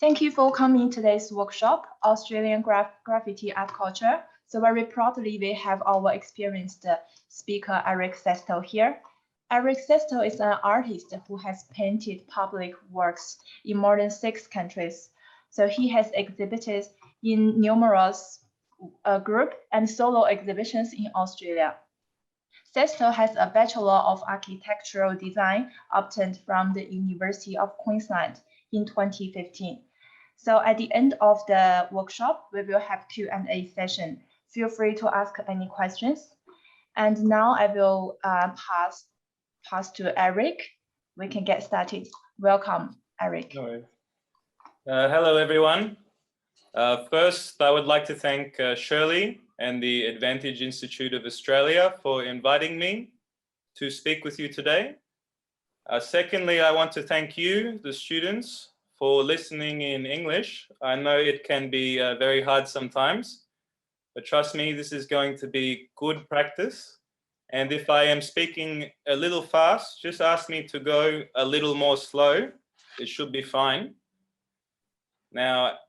Thank you for coming to today's workshop, Australian Graffiti Art Culture. So very proudly, we have our experienced speaker, Eric Sesto here. Eric Sesto is an artist who has painted public works in more than 6 countries. So he has exhibited in numerous group and solo exhibitions in Australia. Sesto has a Bachelor of Architectural Design obtained from the University of Queensland in 2015. So at the end of the workshop, we will have Q&A session. Feel free to ask any questions. And now I will pass to Eric. We can get started. Welcome, Eric. No worries. Hello, everyone. First, I would like to thank Shirley and the Advantage Institute of Australia for inviting me to speak with you today. Secondly, I want to thank you, the students, for listening in English. I know it can be very hard sometimes, but trust me, this is going to be good practice. And if I am speaking a little fast, just ask me to go a little more slow. It should be fine. Now,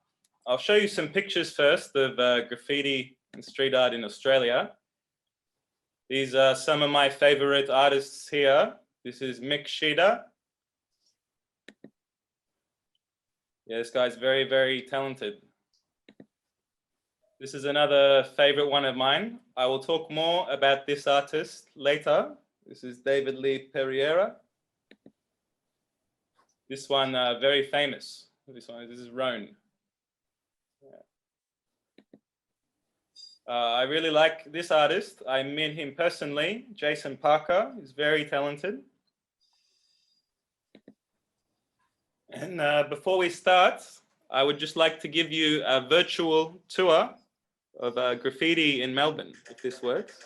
I'll show you some pictures first of graffiti and street art in Australia. These are some of my favorite artists here. This is Mick Sheeder. Yeah, this guy's very, very talented. This is another favorite one of mine. I will talk more about this artist later. This is David Lee Pereira. This one, very famous. This is Roan. I really like this artist. I met him personally. Jason Parker is very talented. And before we start, I would just like to give you a virtual tour of graffiti in Melbourne, if this works.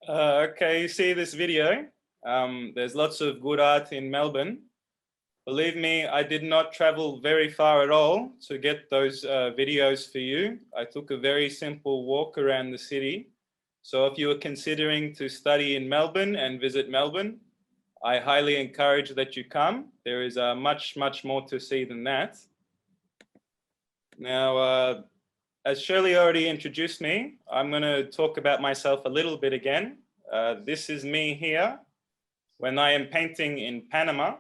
Okay, you see this video? There's lots of good art in Melbourne. Believe me, I did not travel very far at all to get those videos for you. I took a very simple walk around the city. So if you are considering to study in Melbourne and visit Melbourne, I highly encourage that you come. There is much more to see than that. Now, as Shirley already introduced me, I'm going to talk about myself a little bit again. This is me here when I am painting in Panama.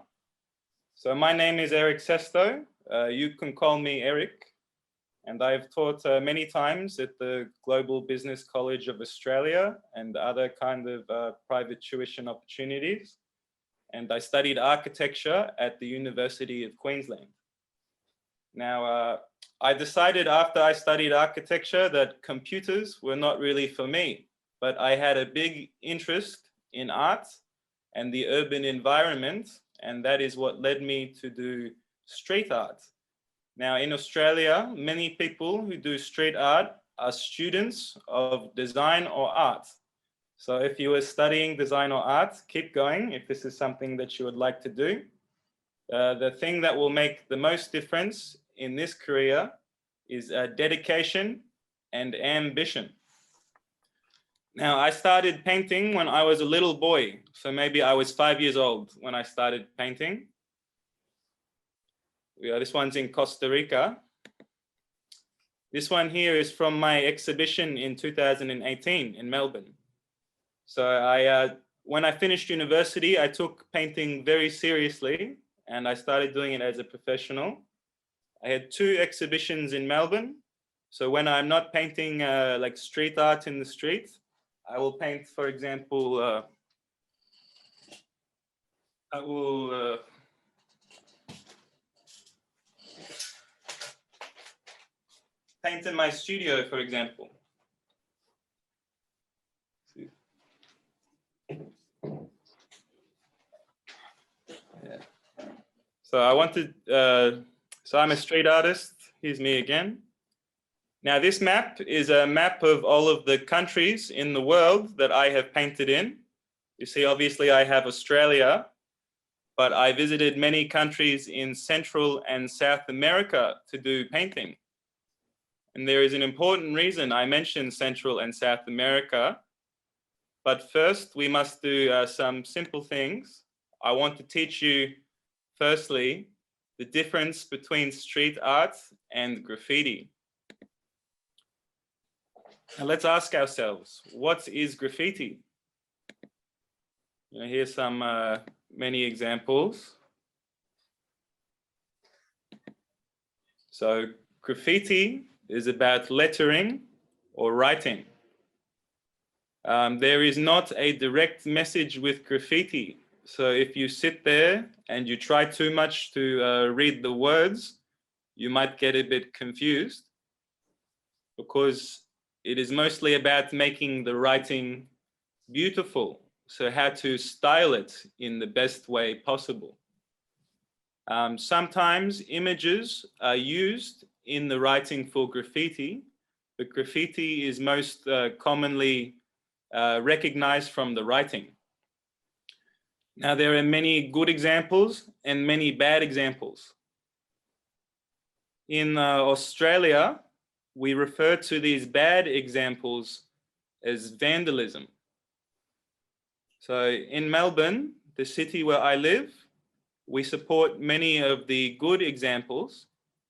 So my name is Eric Sesto. You can call me Eric. And I've taught many times at the Global Business College of Australia and other kind of private tuition opportunities. And I studied architecture at the University of Queensland. Now, I decided after I studied architecture that computers were not really for me, but I had a big interest in art and the urban environment, and that is what led me to do street art. Now, in Australia, many people who do street art are students of design or art. So if you are studying design or art, keep going if this is something that you would like to do. The thing that will make the most difference in this career is dedication and ambition. Now, I started painting when I was a little boy. So maybe I was 5 years old when I started painting. This one's in Costa Rica. This one here is from my exhibition in 2018 in Melbourne. So when I finished university, I took painting very seriously and I started doing it as a professional. I had 2 exhibitions in Melbourne. So when I'm not painting like street art in the street, I will paint, for example, I will paint in my studio, for example. Yeah. So I wanted, so I'm a street artist. Here's me again. Now this map is a map of all of the countries in the world that I have painted in. You see, obviously I have Australia, but I visited many countries in Central and South America to do painting. And there is an important reason I mentioned Central and South America. But first, we must do some simple things. I want to teach you, firstly, the difference between street art and graffiti. Now let's ask ourselves, what is graffiti? Here's some many examples. So graffiti is about lettering or writing. There is not a direct message with graffiti. So if you sit there and you try too much to read the words, you might get a bit confused because it is mostly about making the writing beautiful. So how to style it in the best way possible. Sometimes images are used in the writing for graffiti, but graffiti is most commonly recognized from the writing. Now, there are many good examples and many bad examples. In Australia, we refer to these bad examples as vandalism. So in Melbourne, the city where I live, we support many of the good examples.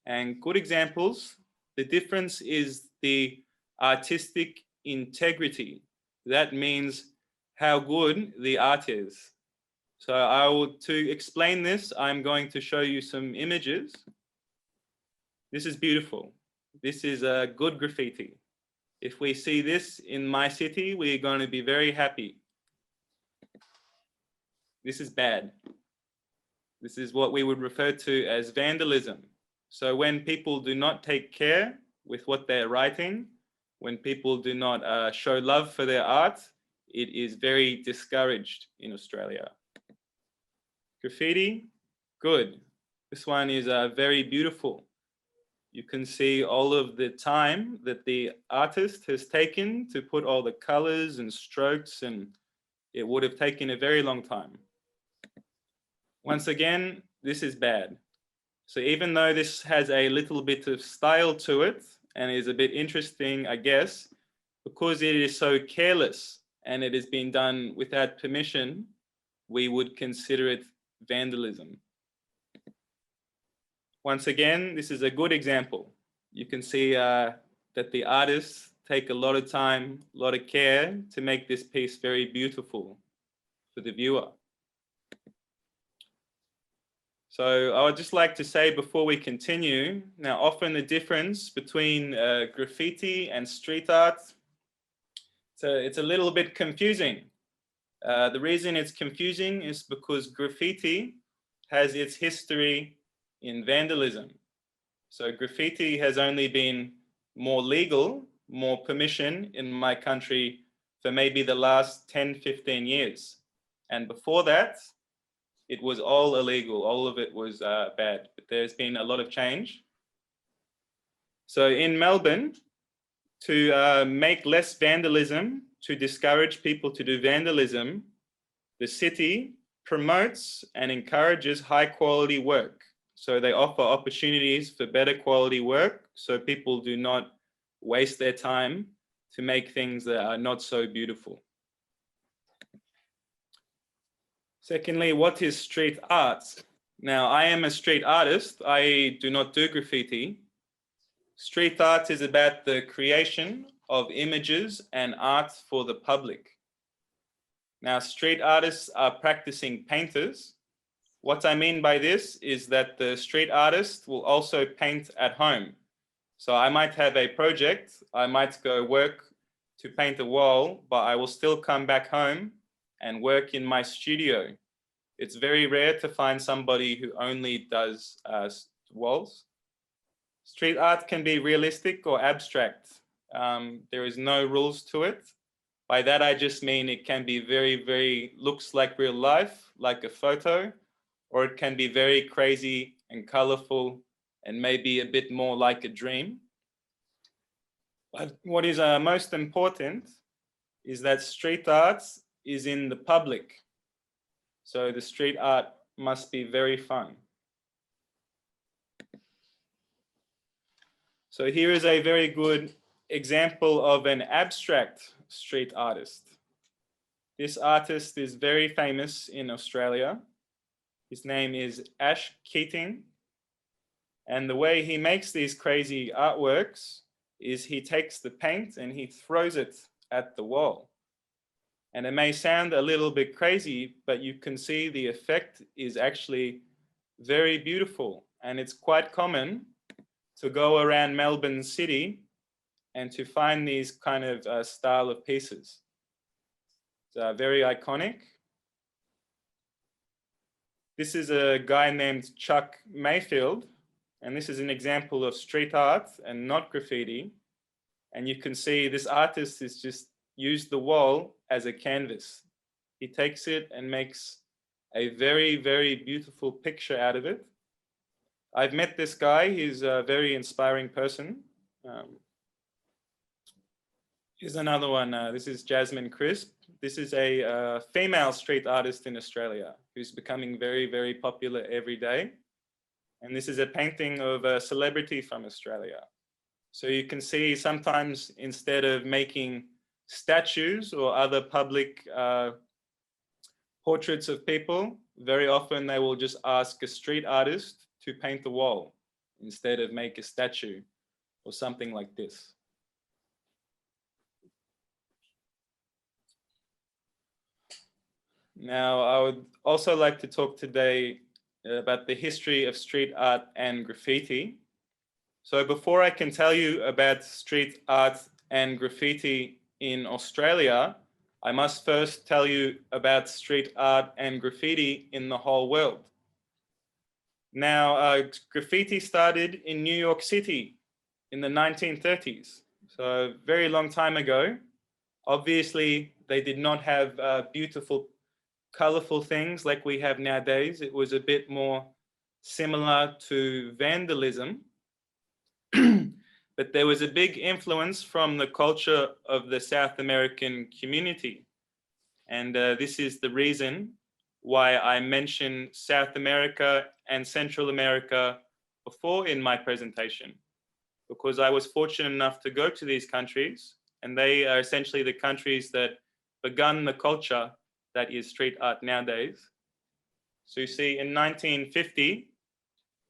And good examples, the difference is the artistic integrity. That means how good the art is. So to explain this, I'm going to show you some images. This is beautiful. This is a good graffiti. If we see this in my city, we're going to be very happy. This is bad. This is what we would refer to as vandalism. So when people do not take care with what they're writing, when people do not show love for their art, it is very discouraged in Australia. Graffiti, good. This one is very beautiful. You can see all of the time that the artist has taken to put all the colors and strokes, and it would have taken a very long time. Once again, this is bad. So even though this has a little bit of style to it and is a bit interesting, I guess, because it is so careless and it has been done without permission, we would consider it vandalism. Once again, this is a good example. You can see that the artists take a lot of time, a lot of care to make this piece very beautiful for the viewer. So I would just like to say before we continue, now often the difference between graffiti and street art, it's a little bit confusing. The reason it's confusing is because graffiti has its history in vandalism. So graffiti has only been more legal, more permission in my country for maybe the last 10, 15 years. And before that, it was all illegal. All of it was bad, but there's been a lot of change. So in Melbourne, to make less vandalism, to discourage people to do vandalism, the city promotes and encourages high quality work. So they offer opportunities for better quality work so people do not waste their time to make things that are not so beautiful. Secondly, what is street art? Now, I am a street artist. I do not do graffiti. Street art is about the creation of images and art for the public. Now, street artists are practicing painters. What I mean by this is that the street artist will also paint at home. So I might have a project, I might go work to paint a wall, but I will still come back home and work in my studio. It's very rare to find somebody who only does walls. Street art can be realistic or abstract. There is no rules to it. By that, I just mean it can be very, looks like real life, like a photo, or it can be very crazy and colorful and maybe a bit more like a dream. But what is most important is that street art is in the public. So the street art must be very fun. So here is a very good example of an abstract street artist. This artist is very famous in Australia. His name is Ash Keating. And the way he makes these crazy artworks is he takes the paint and he throws it at the wall. And it may sound a little bit crazy, but you can see the effect is actually very beautiful. And it's quite common to go around Melbourne City and to find these kind of style of pieces. It's very iconic. This is a guy named Chuck Mayfield, and this is an example of street art and not graffiti. And you can see this artist has just used the wall as a canvas. He takes it and makes a very beautiful picture out of it. I've met this guy. He's a very inspiring person. Here's another one. This is Jasmine Crisp. This is a female street artist in Australia who's becoming very popular every day. And this is a painting of a celebrity from Australia. So you can see sometimes instead of making statues or other public portraits of people, very often they will just ask a street artist to paint the wall instead of make a statue or something like this. Now, I would also like to talk today about the history of street art and graffiti. So before I can tell you about street art and graffiti in Australia, I must first tell you about street art and graffiti in the whole world. Now, graffiti started in New York City in the 1930s, so a very long time ago. Obviously, they did not have beautiful colorful things like we have nowadays. It was a bit more similar to vandalism, but there was a big influence from the culture of the South American community. And this is the reason why I mentioned South America and Central America before in my presentation, because I was fortunate enough to go to these countries, and they are essentially the countries that begun the culture that is street art nowadays. So you see, in 1950,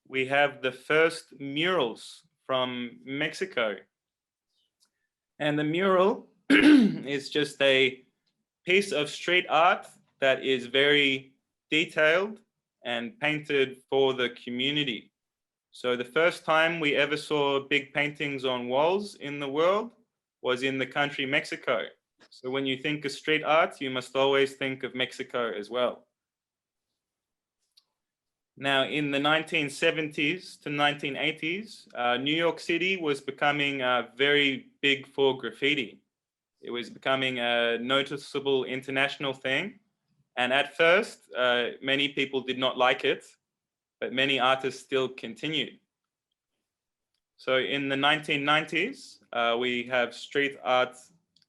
we have the first murals from Mexico. And the mural is just a piece of street art that is very detailed and painted for the community. So the first time we ever saw big paintings on walls in the world was in the country Mexico. So when you think of street art, you must always think of Mexico as well. Now, in the 1970s to 1980s, New York City was becoming very big for graffiti. It was becoming a noticeable international thing. And at first, many people did not like it, but many artists still continued. So in the 1990s, we have street art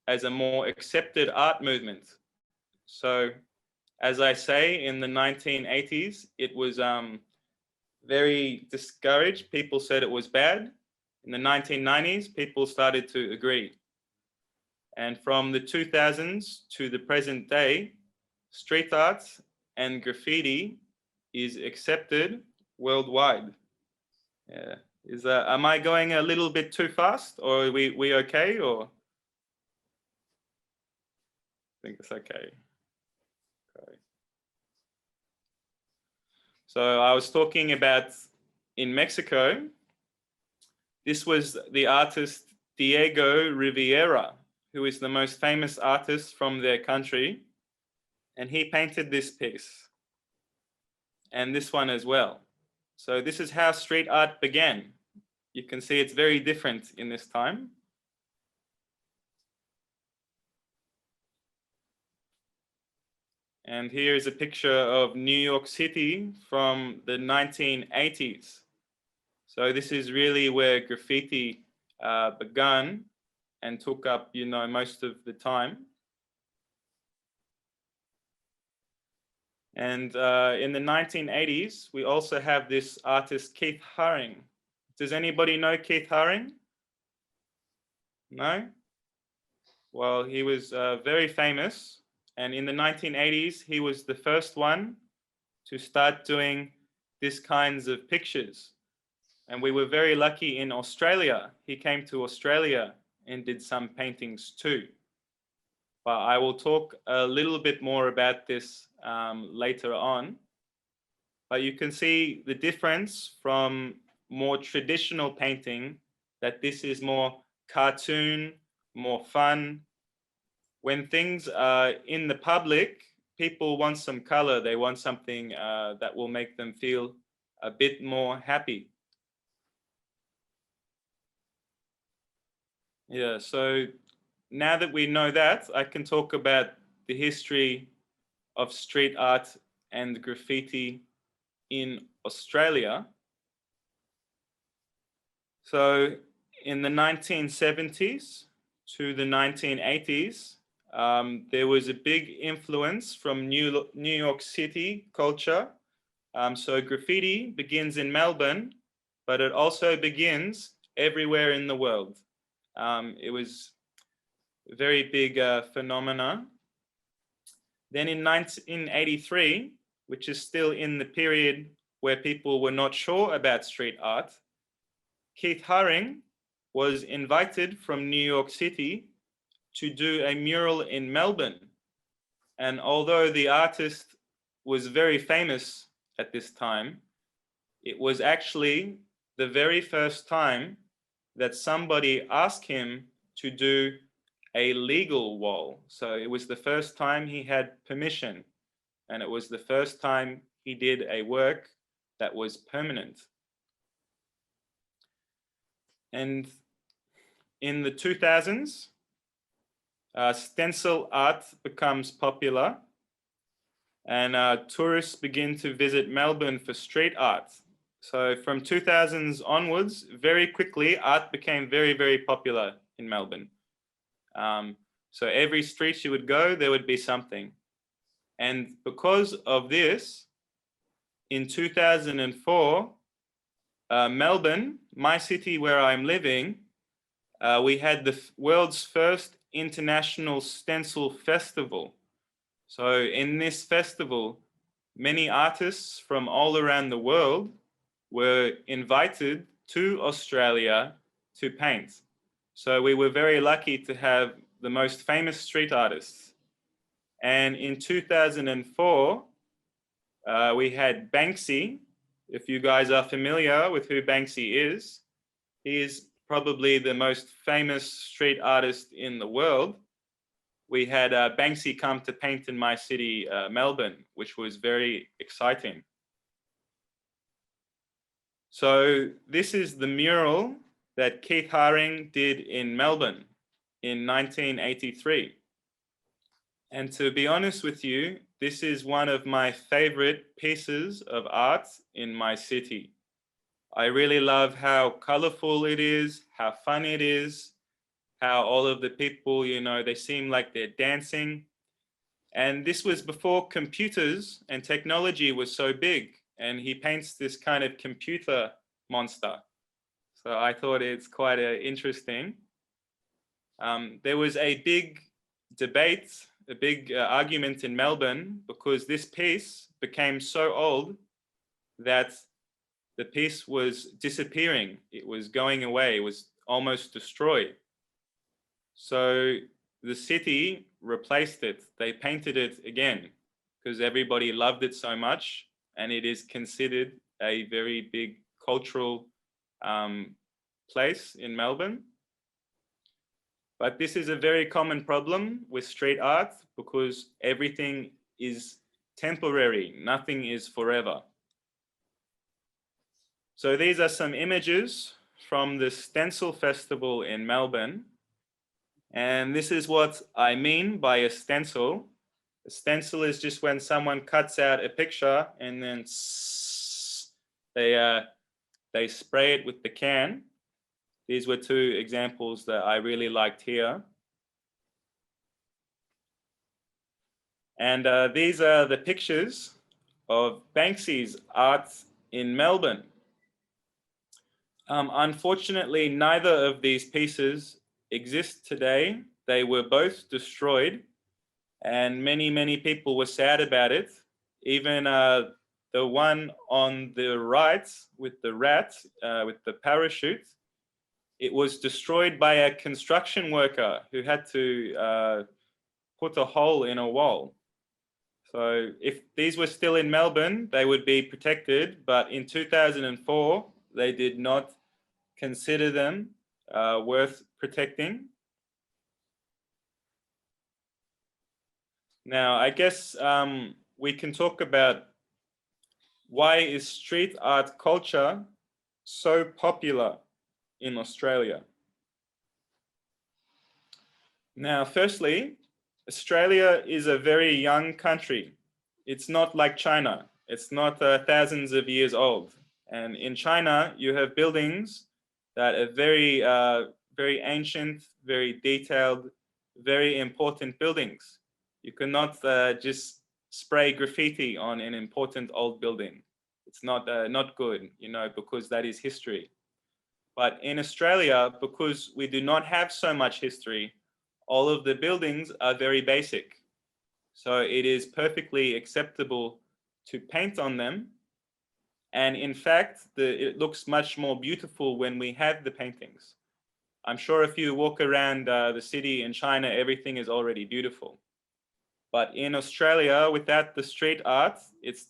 as a more accepted art movement. So as I say, in the 1980s, it was very discouraged. People said it was bad. In the 1990s, people started to agree. And from the 2000s to the present day, street art and graffiti is accepted worldwide. Yeah. Am I going a little bit too fast, or are we okay, or? I think it's okay. So I was talking about in Mexico, this was the artist Diego Rivera, who is the most famous artist from their country. And he painted this piece and this one as well. So this is how street art began. You can see it's very different in this time. And here is a picture of New York City from the 1980s. So this is really where graffiti began and took up, most of the time. And in the 1980s, we also have this artist, Keith Haring. Does anybody know Keith Haring? No? Well, he was very famous. And in the 1980s, he was the first one to start doing these kinds of pictures. And we were very lucky in Australia. He came to Australia and did some paintings too. But I will talk a little bit more about this later on. But you can see the difference from more traditional painting, that this is more cartoon, more fun. When things are in the public, people want some color. They want something that will make them feel a bit more happy. Yeah, so now that we know that, I can talk about the history of street art and graffiti in Australia. So in the 1970s to the 1980s, there was a big influence from New York City culture. So graffiti begins in Melbourne, but it also begins everywhere in the world. It was a very big phenomena. Then in 1983, which is still in the period where people were not sure about street art, Keith Haring was invited from New York City to do a mural in Melbourne. And although the artist was very famous at this time, it was actually the very first time that somebody asked him to do a legal wall. So it was the first time he had permission, and it was the first time he did a work that was permanent. And in the 2000s, stencil art becomes popular, and tourists begin to visit Melbourne for street art. So from 2000s onwards, very quickly, art became very, very popular in Melbourne. So every street you would go, there would be something. And because of this, in 2004, Melbourne, my city where I'm living, we had the world's first international stencil festival. So in this festival, many artists from all around the world were invited to Australia to paint. So we were very lucky to have the most famous street artists. And in 2004, we had Banksy. If you guys are familiar with who Banksy is, he is probably the most famous street artist in the world. We had Banksy come to paint in my city, Melbourne, which was very exciting. So this is the mural that Keith Haring did in Melbourne in 1983. And to be honest with you, this is one of my favorite pieces of art in my city. I really love how colorful it is, how fun it is, how all of the people, you know, they seem like they're dancing. And this was before computers and technology was so big. And he paints this kind of computer monster. So I thought it's quite interesting. There was a big debate, a big argument in Melbourne because this piece became so old that the piece was disappearing. It was going away. It was almost destroyed. So the city replaced it. They painted it again because everybody loved it so much, and it is considered a very big cultural place in Melbourne. But this is a very common problem with street art because everything is temporary. Nothing is forever. So these are some images from the Stencil Festival in Melbourne. And this is what I mean by a stencil. A stencil is just when someone cuts out a picture and then they spray it with the can. These were two examples that I really liked here. And these are the pictures of Banksy's art in Melbourne. Unfortunately, neither of these pieces exist today. They were both destroyed, and many people were sad about it. Even the one on the right with the rat, with the parachute, it was destroyed by a construction worker who had to put a hole in a wall. So if these were still in Melbourne, they would be protected, but in 2004, they did not consider them worth protecting. Now, I guess we can talk about why is street art culture so popular in Australia? Now, firstly, Australia is a very young country. It's not like China. It's not thousands of years old. And in China, you have buildings that are very, very ancient, very detailed, very important buildings. You cannot just spray graffiti on an important old building. It's not good, you know, because that is history. But in Australia, because we do not have so much history, all of the buildings are very basic. So it is perfectly acceptable to paint on them. And in fact, it looks much more beautiful when we have the paintings. I'm sure if you walk around the city in China, everything is already beautiful. But in Australia, without the street art, it's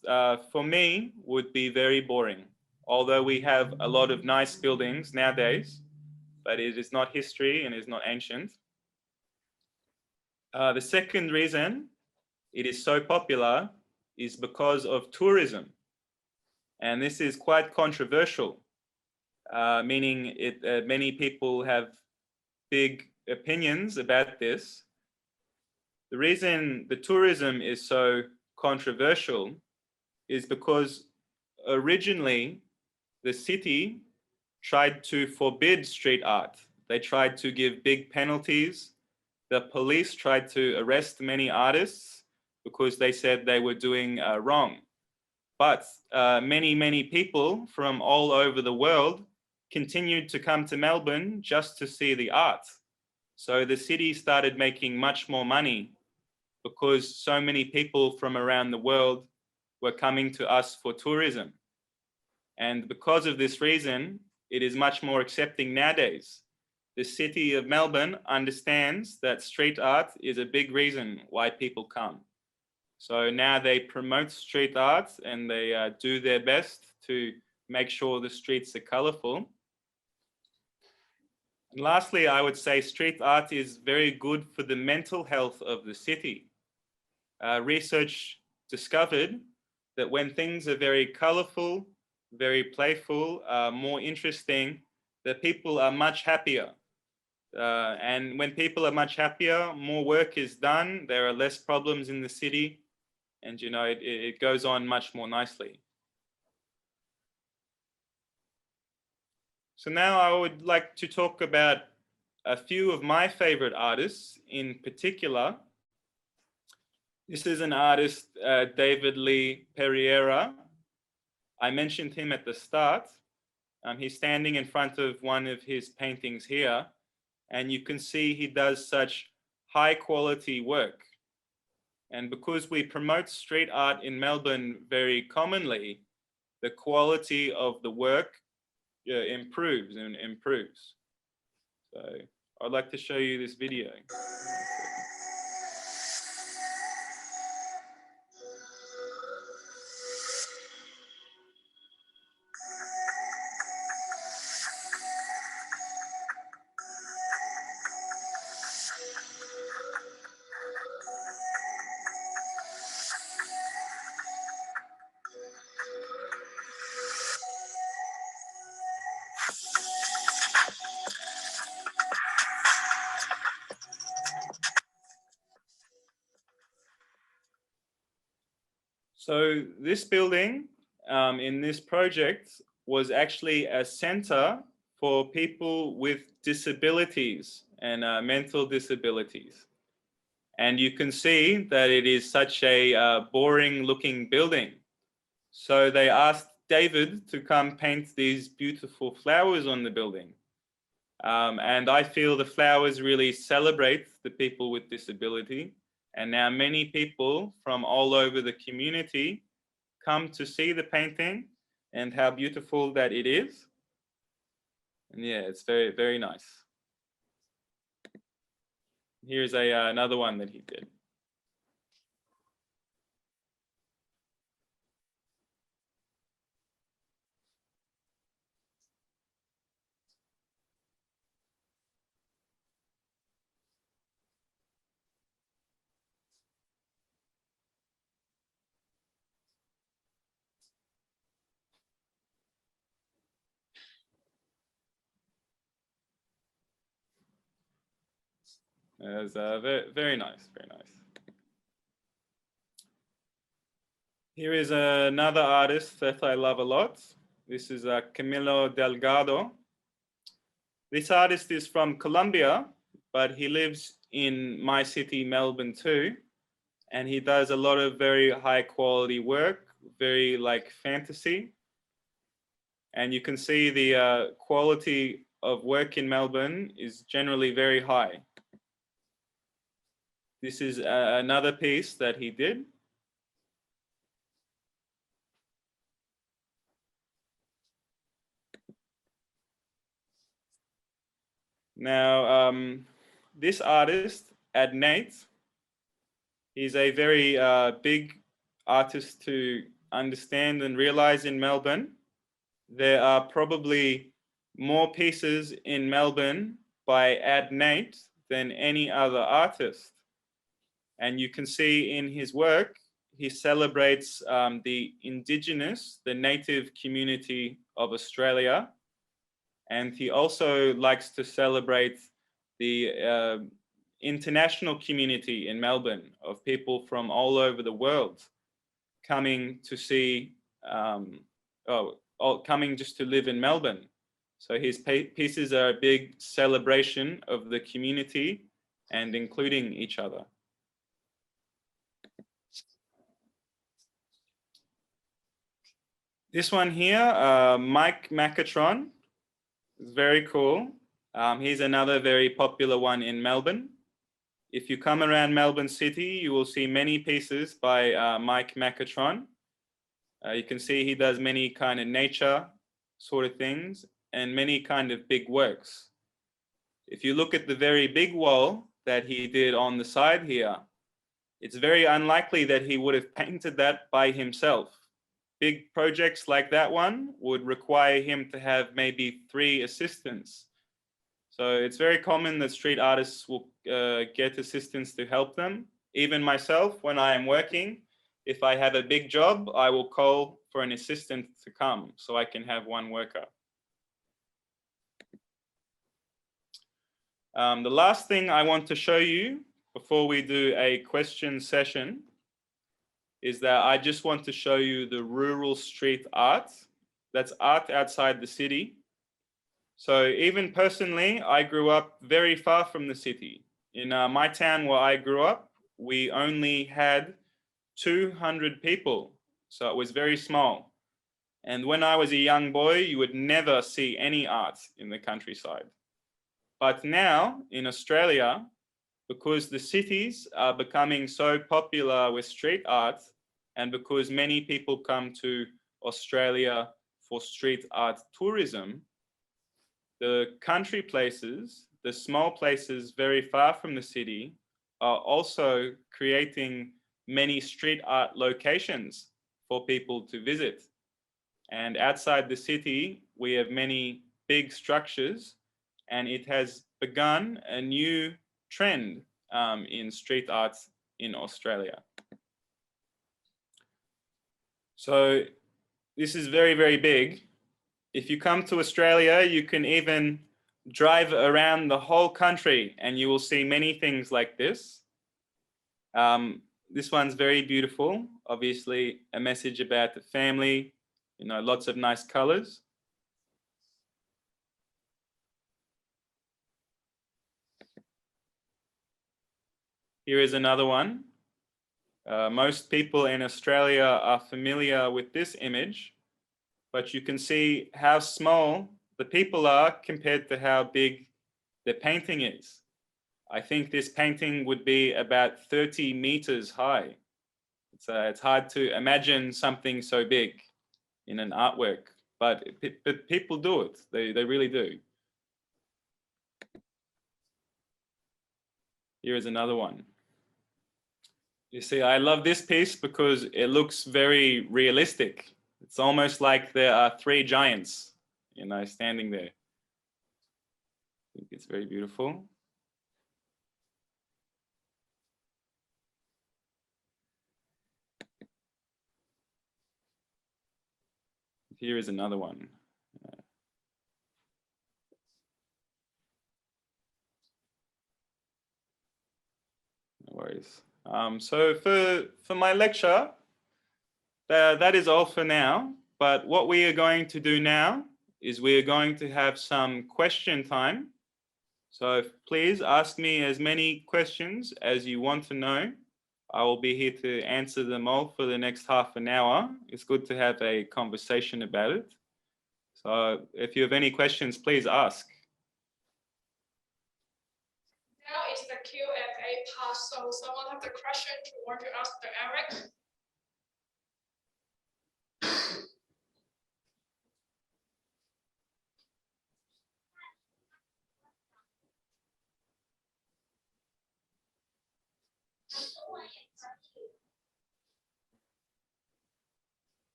for me would be very boring. Although we have a lot of nice buildings nowadays, but it is not history and is not ancient. The second reason it is so popular is because of tourism. And this is quite controversial, meaning many people have big opinions about this. The reason the tourism is so controversial is because originally the city tried to forbid street art. They tried to give big penalties. The police tried to arrest many artists because they said they were doing wrong. But many people from all over the world continued to come to Melbourne just to see the art. So the city started making much more money because so many people from around the world were coming to us for tourism. And because of this reason, it is much more accepting nowadays. The city of Melbourne understands that street art is a big reason why people come. So now they promote street art and they do their best to make sure the streets are colorful. And lastly, I would say street art is very good for the mental health of the city. Research discovered that when things are very colorful, very playful, more interesting, that people are much happier. And when people are much happier, more work is done, there are less problems in the city, and you know, it goes on much more nicely. So now I would like to talk about a few of my favorite artists in particular. This is an artist, David Lee Pereira. I mentioned him at the start. He's standing in front of one of his paintings here, and you can see he does such high quality work. And because we promote street art in Melbourne very commonly, the quality of the work improves and improves. So I'd like to show you this video. So this building in this project was actually a center for people with disabilities and mental disabilities. And you can see that it is such a boring looking building. So they asked David to come paint these beautiful flowers on the building. And I feel the flowers really celebrate the people with disability. And now many people from all over the community come to see the painting and how beautiful that it is. And yeah, it's very, very nice. Here's another one that he did. It was very, very nice, very nice. Here is another artist that I love a lot. This is Camilo Delgado. This artist is from Colombia, but he lives in my city, Melbourne too. And he does a lot of very high quality work, very like fantasy. And you can see the quality of work in Melbourne is generally very high. This is another piece that he did. Now, this artist, Adnate, he's a very big artist to understand and realize in Melbourne. There are probably more pieces in Melbourne by Adnate than any other artist. And you can see in his work, he celebrates the Indigenous, the native community of Australia. And he also likes to celebrate the international community in Melbourne of people from all over the world coming to see, coming just to live in Melbourne. So his pieces are a big celebration of the community and including each other. This one here, Mike Macatron, is very cool. He's another very popular one in Melbourne. If you come around Melbourne City, you will see many pieces by Mike Macatron. You can see he does many kind of nature sort of things and many kind of big works. If you look at the very big wall that he did on the side here, it's very unlikely that he would have painted that by himself. Big projects like that one would require him to have maybe 3 assistants. So it's very common that street artists will get assistants to help them. Even myself, when I am working, if I have a big job, I will call for an assistant to come so I can have one worker. The last thing I want to show you before we do a question session is that I just want to show you the rural street art. That's art outside the city. So even personally, I grew up very far from the city. In my town where I grew up, we only had 200 people. So it was very small. And when I was a young boy, you would never see any art in the countryside. But now in Australia, because the cities are becoming so popular with street art, and because many people come to Australia for street art tourism, the country places, the small places very far from the city, are also creating many street art locations for people to visit. And outside the city, we have many big structures, and it has begun a new trend in street art in Australia. So this is very, very big. If you come to Australia, you can even drive around the whole country and you will see many things like this. This one's very beautiful. Obviously, a message about the family, you know, lots of nice colors. Here is another one. Most people in Australia are familiar with this image, but you can see how small the people are compared to how big the painting is. I think this painting would be about 30 meters high. It's hard to imagine something so big in an artwork, but people do it. They really do. Here is another one. You see, I love this piece because it looks very realistic. It's almost like there are 3 giants, you know, standing there. I think it's very beautiful. Here is another one. No worries. So for my lecture, that is all for now. But what we are going to do now is we are going to have some question time. So please ask me as many questions as you want to know. I will be here to answer them all for the next half an hour. It's good to have a conversation about it. So if you have any questions, please ask. Now is the Q&A part. So someone have the question to want to ask the Eric?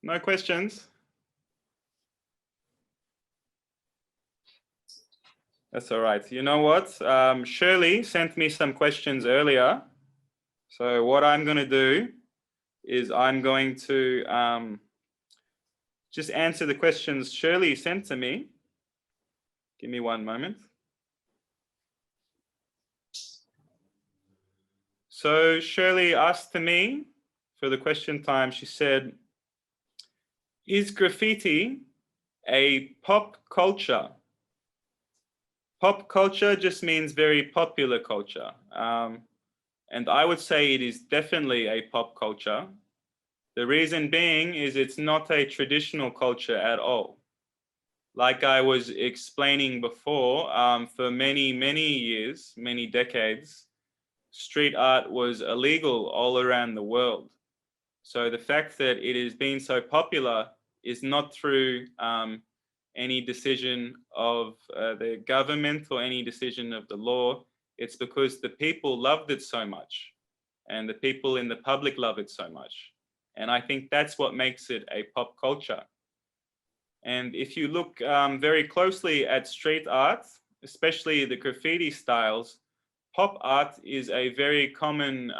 No questions? That's all right. You know what? Shirley sent me some questions earlier. So what I'm going to do is I'm going to just answer the questions Shirley sent to me. Give me one moment. So Shirley asked to me for the question time, she said, is graffiti a pop culture? Pop culture just means very popular culture. And I would say it is definitely a pop culture. The reason being is it's not a traditional culture at all. like I was explaining before, for many, many years, many decades, street art was illegal all around the world. So the fact that it has been so popular is not through any decision of the government or any decision of the law. It's because the people loved it so much and the people in the public love it so much. And I think that's what makes it a pop culture. And if you look very closely at street art, especially the graffiti styles, pop art is a very common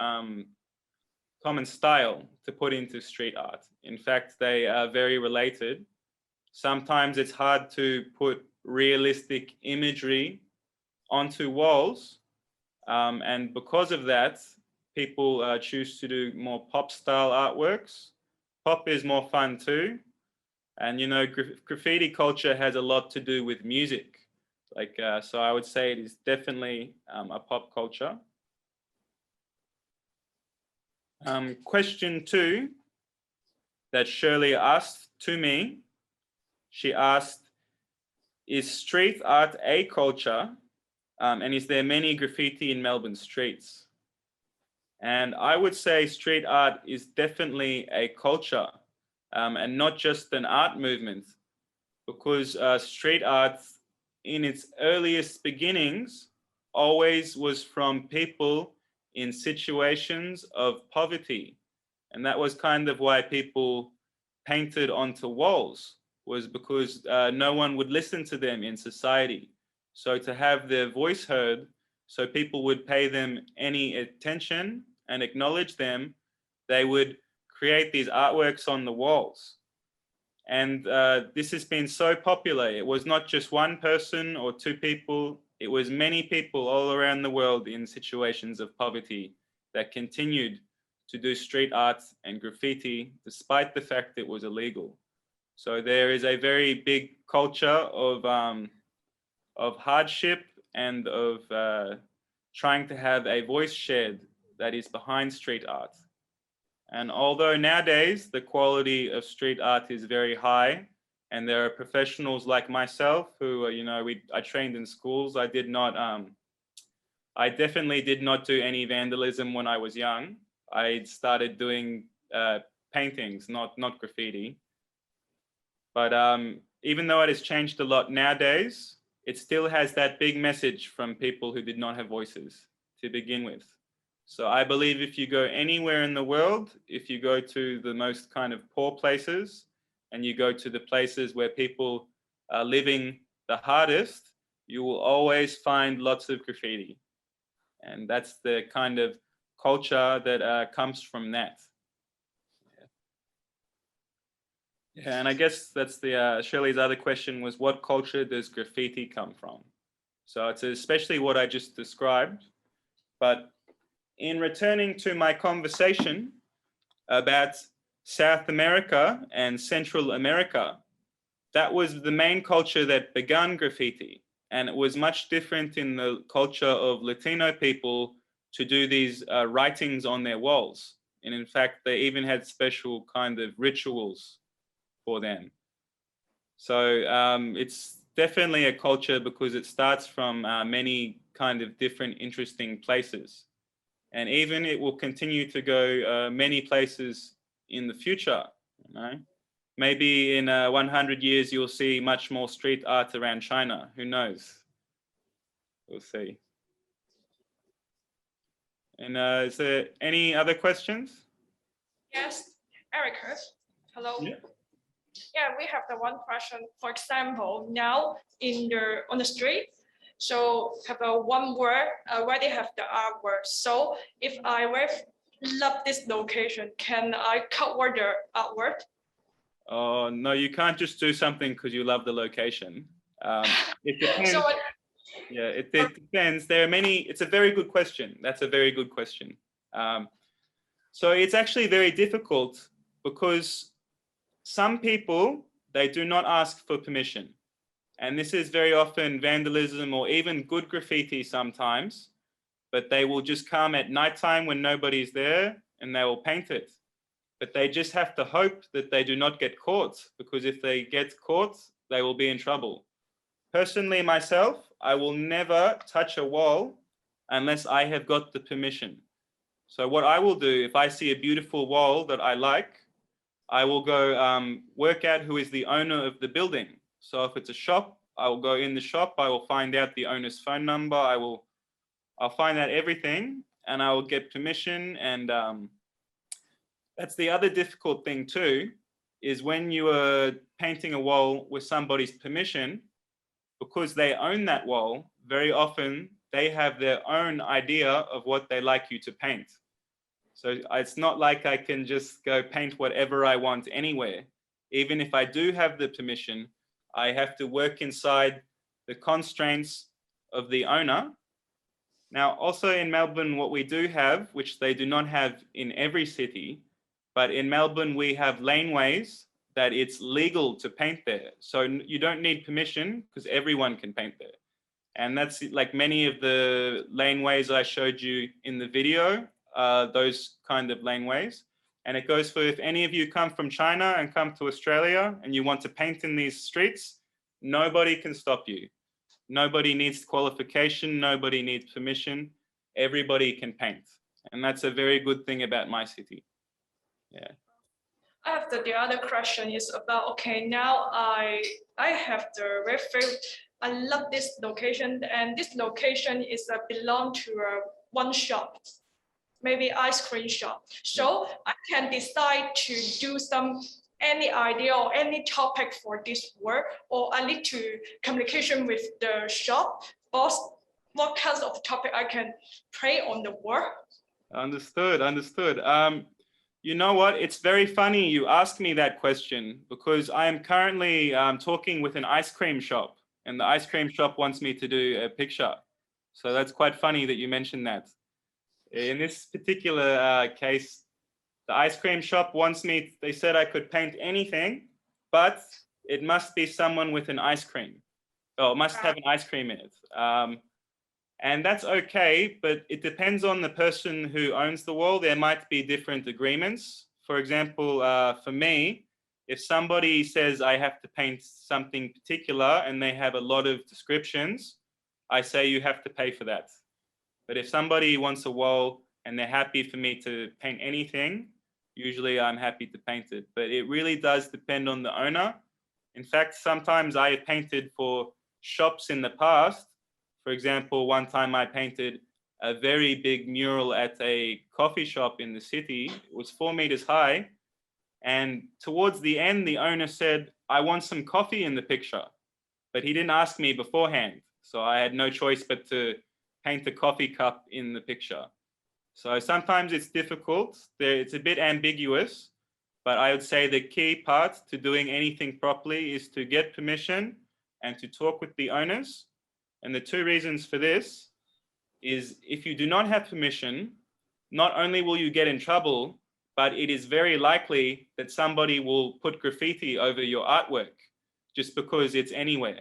style to put into street art. In fact, they are very related. Sometimes it's hard to put realistic imagery onto walls. And because of that, people choose to do more pop style artworks. Pop is more fun too. And you know, graffiti culture has a lot to do with music. So I would say it is definitely a pop culture. Question 2 that Shirley asked to me, she asked, is street art a culture? And is there many graffiti in Melbourne streets? And I would say street art is definitely a culture, and not just an art movement, because street art in its earliest beginnings always was from people in situations of poverty. And that was kind of why people painted onto walls, was because no one would listen to them in society. So to have their voice heard, so people would pay them any attention and acknowledge them, they would create these artworks on the walls. And this has been so popular. It was not just one person or two people. It was many people all around the world in situations of poverty that continued to do street art and graffiti despite the fact it was illegal. So there is a very big culture of hardship and of trying to have a voice shared that is behind street art. And although nowadays the quality of street art is very high, and there are professionals like myself who, you know, I trained in schools. I definitely did not do any vandalism when I was young. I started doing paintings, not graffiti. But even though it has changed a lot nowadays, it still has that big message from people who did not have voices to begin with. So I believe if you go anywhere in the world, if you go to the most kind of poor places and you go to the places where people are living the hardest, you will always find lots of graffiti. And that's the kind of culture that comes from that. Yeah, and I guess that's the Shirley's other question was, what culture does graffiti come from? So it's especially what I just described. But in returning to my conversation about South America and Central America, that was the main culture that began graffiti. And it was much different in the culture of Latino people to do these writings on their walls. And in fact, they even had special kind of rituals for them. So it's definitely a culture because it starts from many kind of different interesting places. And even it will continue to go many places in the future. You know? Maybe in 100 years, you'll see much more street art around China. Who knows? We'll see. And is there any other questions? Yes, Eric. Hello. Yeah. Yeah, we have the one question. For example, now on the street, so have a one word already have the artwork. So if I love this location, can I cover the artwork? Oh no, you can't just do something because you love the location. It depends. So Yeah, it depends. There are many. It's a very good question. That's a very good question. So it's actually very difficult because some people, they do not ask for permission. And this is very often vandalism or even good graffiti sometimes, but they will just come at nighttime when nobody's there and they will paint it. But they just have to hope that they do not get caught, because if they get caught, they will be in trouble. Personally, myself, I will never touch a wall unless I have got the permission. So what I will do, if I see a beautiful wall that I like, I will go work out who is the owner of the building. So if it's a shop, I will go in the shop, I will find out the owner's phone number, I'll find out everything, and I will get permission. And that's the other difficult thing too, is when you are painting a wall with somebody's permission, because they own that wall, very often they have their own idea of what they like you to paint. So it's not like I can just go paint whatever I want anywhere. Even if I do have the permission, I have to work inside the constraints of the owner. Now, also in Melbourne, what we do have, which they do not have in every city, but in Melbourne, we have laneways that it's legal to paint there. So you don't need permission because everyone can paint there. And that's like many of the laneways I showed you in the video, those kind of laneways. And it goes for if any of you come from China and come to Australia and you want to paint in these streets, nobody can stop you. Nobody needs qualification, nobody needs permission. Everybody can paint. And that's a very good thing about my city. Yeah. After the other question is about, okay, now I have the very favorite, I love this location, and this location is belong to one shop, maybe ice cream shop. So I can decide to do any idea or any topic for this work, or I need to communication with the shop boss, what kinds of topic I can play on the work. Understood. You know what? It's very funny you ask me that question because I am currently talking with an ice cream shop, and the ice cream shop wants me to do a picture. So that's quite funny that you mentioned that. In this particular case, the ice cream shop wants me, they said I could paint anything, but it must be someone with an ice cream. Oh, it must have an ice cream in it. And that's okay, but it depends on the person who owns the wall. There might be different agreements. For example, for me, if somebody says I have to paint something particular and they have a lot of descriptions, I say you have to pay for that. But if somebody wants a wall and they're happy for me to paint anything, usually I'm happy to paint it. But it really does depend on the owner. In fact, sometimes I have painted for shops in the past. For example, one time I painted a very big mural at a coffee shop in the city. It was 4 meters high. And towards the end, the owner said, I want some coffee in the picture. But he didn't ask me beforehand. So I had no choice but to paint the coffee cup in the picture. So sometimes it's difficult. It's a bit ambiguous. But I would say the key part to doing anything properly is to get permission and to talk with the owners. And the two reasons for this is if you do not have permission, not only will you get in trouble, but it is very likely that somebody will put graffiti over your artwork just because it's anywhere.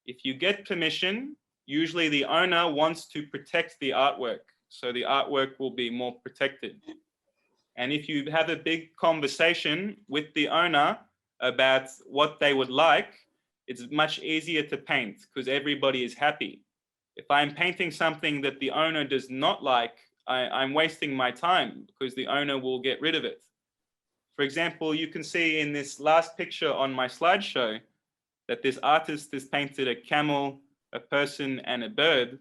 If you get permission, usually the owner wants to protect the artwork, so the artwork will be more protected. And if you have a big conversation with the owner about what they would like, it's much easier to paint because everybody is happy. If I'm painting something that the owner does not like, I'm wasting my time because the owner will get rid of it. For example, you can see in this last picture on my slideshow that this artist has painted a camel, a person, and a bird.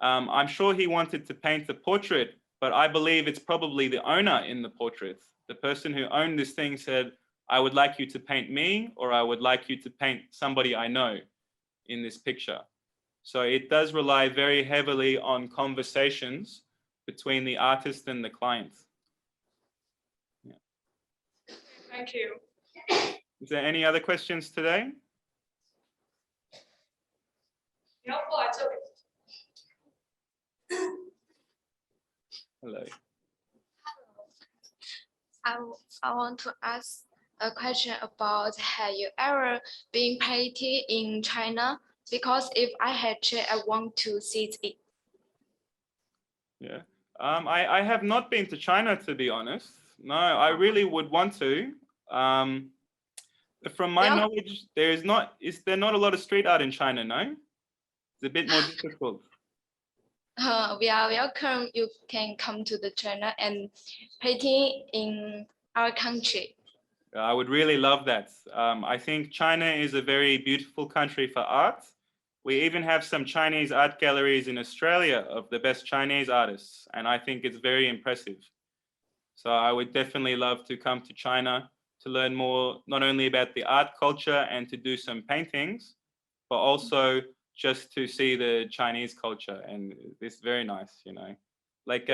I'm sure he wanted to paint the portrait, but I believe it's probably the owner in the portrait. The person who owned this thing said, I would like you to paint me, or I would like you to paint somebody I know in this picture. So it does rely very heavily on conversations between the artist and the client. Yeah. Thank you. Is there any other questions today? Hello. I want to ask a question about have you ever been painted in China? Because if I had to, I want to see it. Yeah, I have not been to China, to be honest. No, I really would want to. From my Yeah. knowledge, is there not a lot of street art in China, no? It's a bit more difficult. We are welcome. You can come to the China and painting in our country. I would really love that. I think China is a very beautiful country for art. We even have some Chinese art galleries in Australia of the best Chinese artists, and I think it's very impressive. So I would definitely love to come to China to learn more, not only about the art culture and to do some paintings, but also just to see the Chinese culture. And it's very nice, you know. Like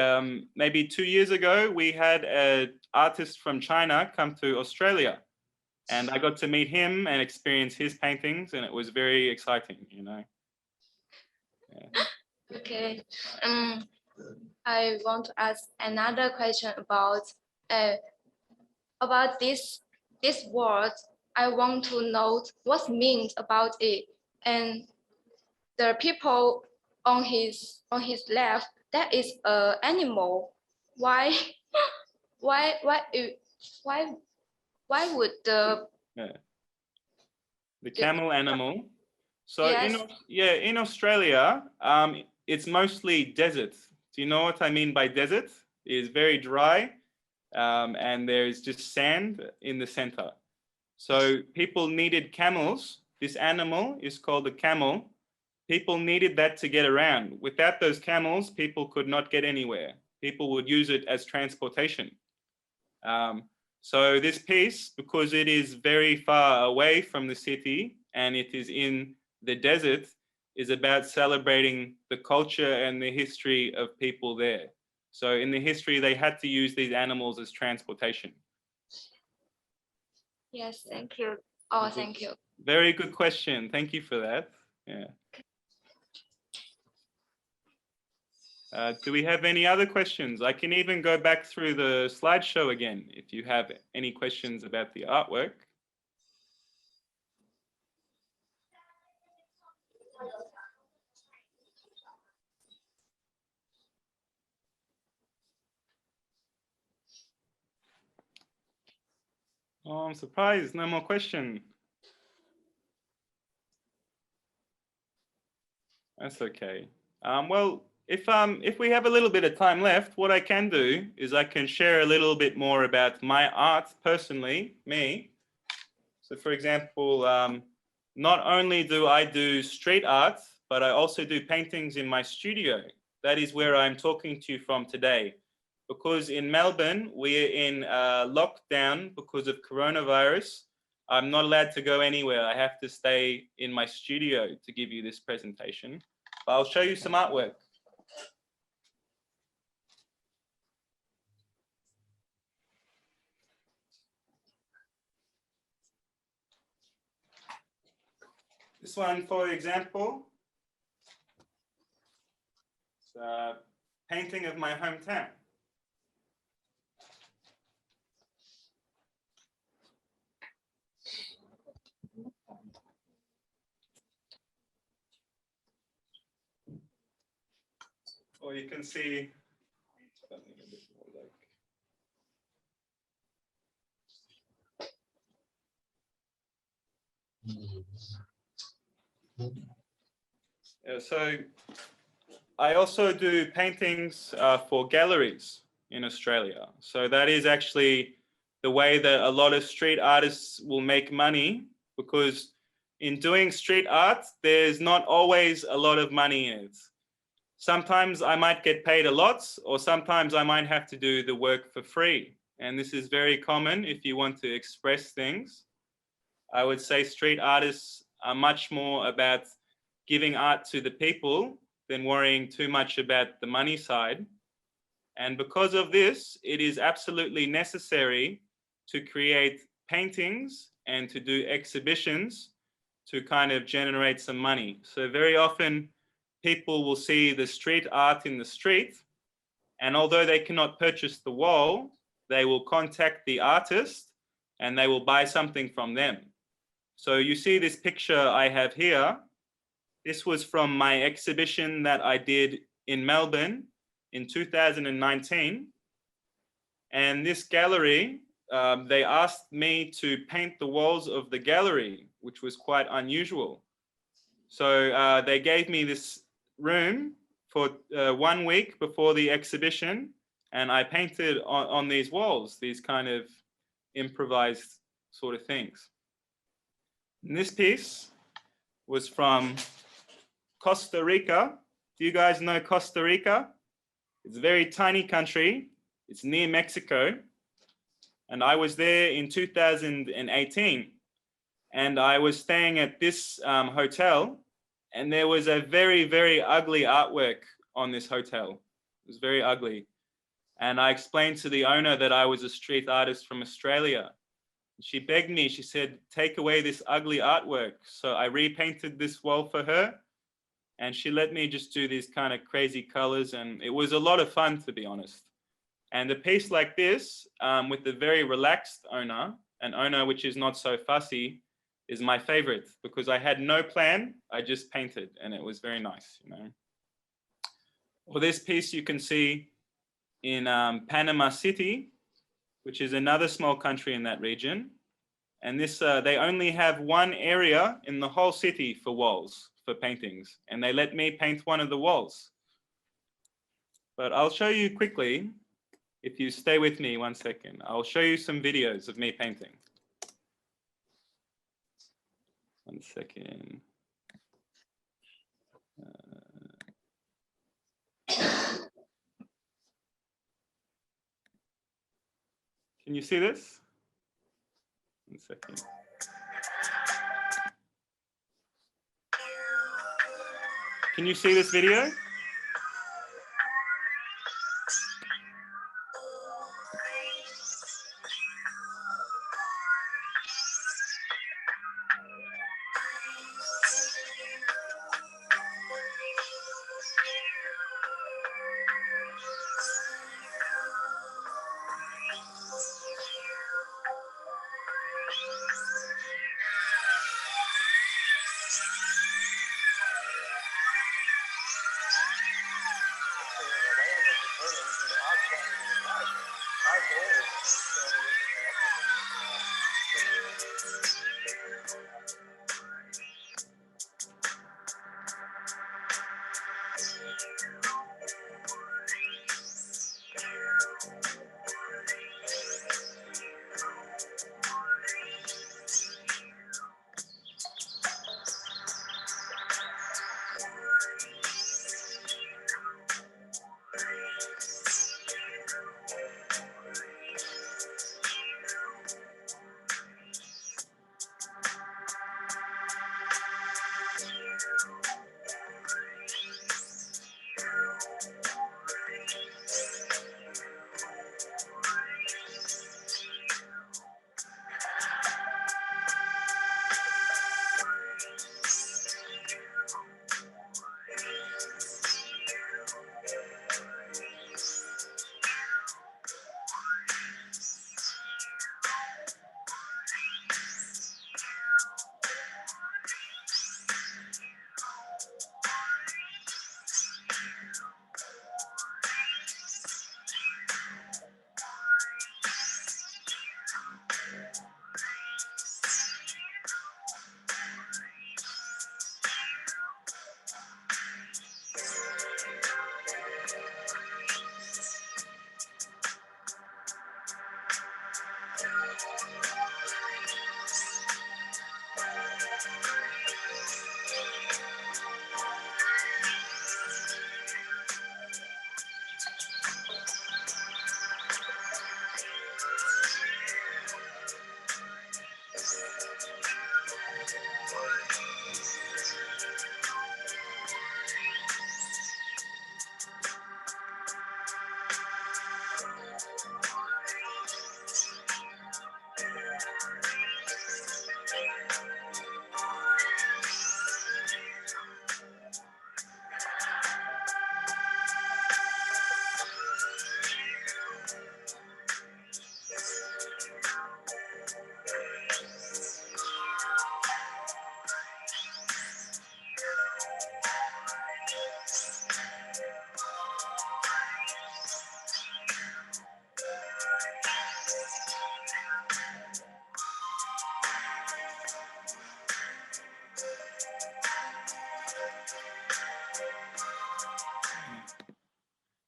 maybe 2 years ago, we had an artist from China come to Australia, and I got to meet him and experience his paintings, and it was very exciting, you know. Yeah. Okay. I want to ask another question about this word. I want to know what means about it, and the people on his left, that is a animal. Why why why why would the The camel animal. So Yes. in Australia, it's mostly desert. Do you know what I mean by desert? It's very dry, and there's just sand in the center. So people needed camels. This animal is called a camel. People needed that to get around. Without those camels, people could not get anywhere. People would use it as transportation. So this piece, because it is very far away from the city and it is in the desert, is about celebrating the culture and the history of people there. So in the history, they had to use these animals as transportation. Yes, thank you. Oh, thank you. Very good question. Thank you for that. Yeah. Do we have any other questions? I can even go back through the slideshow again if you have any questions about the artwork. Oh, I'm surprised. No more question. That's okay. Well, if we have a little bit of time left, what I can do is I can share a little bit more about my art personally, me. So for example, not only do I do street art, but I also do paintings in my studio. That is where I'm talking to you from today. Because in Melbourne, we're in lockdown because of coronavirus. I'm not allowed to go anywhere. I have to stay in my studio to give you this presentation. But I'll show you some artwork. This one, for example, it's a painting of my hometown. Or you can see something a bit more like. Yeah, so I also do paintings for galleries in Australia. So that is actually the way that a lot of street artists will make money, because in doing street art, there's not always a lot of money in it. Sometimes I might get paid a lot, or sometimes I might have to do the work for free. And this is very common if you want to express things. I would say street artists are much more about giving art to the people than worrying too much about the money side. And because of this, it is absolutely necessary to create paintings and to do exhibitions to kind of generate some money. So very often people will see the street art in the street, and although they cannot purchase the wall, they will contact the artist and they will buy something from them. So you see this picture I have here. This was from my exhibition that I did in Melbourne in 2019. And this gallery they asked me to paint the walls of the gallery, which was quite unusual. So they gave me this room for 1 week before the exhibition, and I painted on these walls, these kind of improvised sort of things. And this piece was from Costa Rica. Do you guys know Costa Rica? It's a very tiny country. It's near Mexico. And I was there in 2018. And I was staying at this hotel. And there was a very, very ugly artwork on this hotel. It was very ugly. And I explained to the owner that I was a street artist from Australia. She begged me, she said, take away this ugly artwork. So I repainted this wall for her. And she let me just do these kind of crazy colors. And it was a lot of fun, to be honest. And a piece like this, with a very relaxed owner, an owner which is not so fussy, is my favorite, because I had no plan. I just painted, and it was very nice, you know. Well, this piece you can see in Panama City, which is another small country in that region. And this, they only have one area in the whole city for walls, for paintings. And they let me paint one of the walls. But I'll show you quickly, if you stay with me 1 second, I'll show you some videos of me painting. 1 second. Can you see this? 1 second. Can you see this video?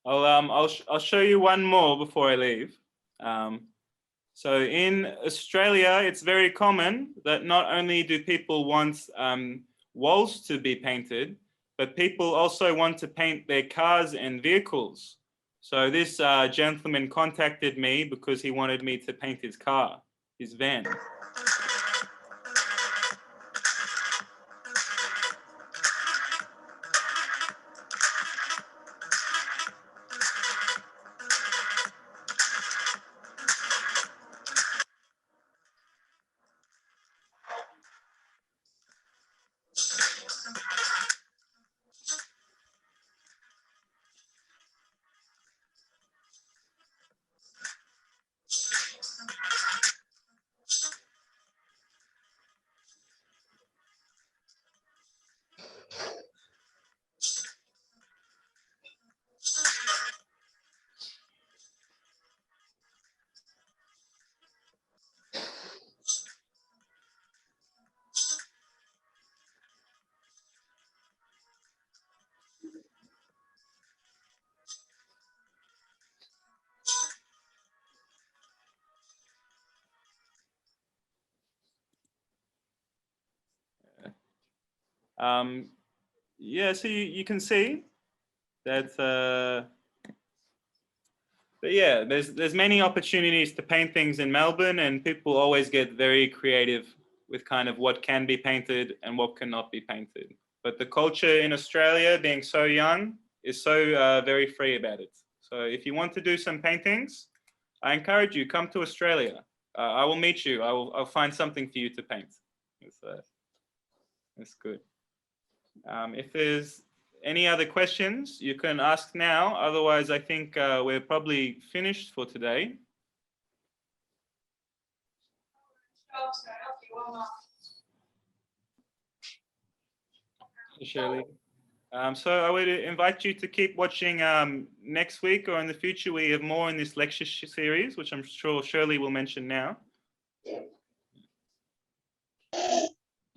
I'll show you one more before I leave. So in Australia, it's very common that not only do people want walls to be painted, but people also want to paint their cars and vehicles. So this gentleman contacted me because he wanted me to paint his car, his van. Yeah, so you can see that, but yeah, there's many opportunities to paint things in Melbourne, and people always get very creative with kind of what can be painted and what cannot be painted. But the culture in Australia, being so young, is so very free about it. So if you want to do some paintings, I encourage you, come to Australia. I will meet you. I'll find something for you to paint. That's good. If there's any other questions, you can ask now. Otherwise, I think we're probably finished for today. Shirley. So I would invite you to keep watching next week, or in the future. We have more in this lecture series, which I'm sure Shirley will mention now.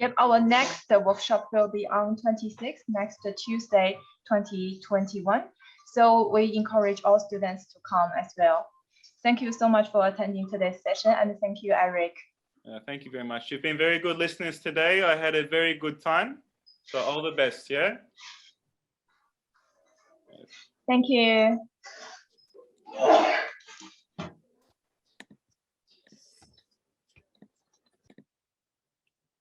Yep, our next workshop will be on 26th, next Tuesday, 2021. So we encourage all students to come as well. Thank you so much for attending today's session, and thank you, Eric. Thank you very much. You've been very good listeners today. I had a very good time. So all the best, yeah? Thank you.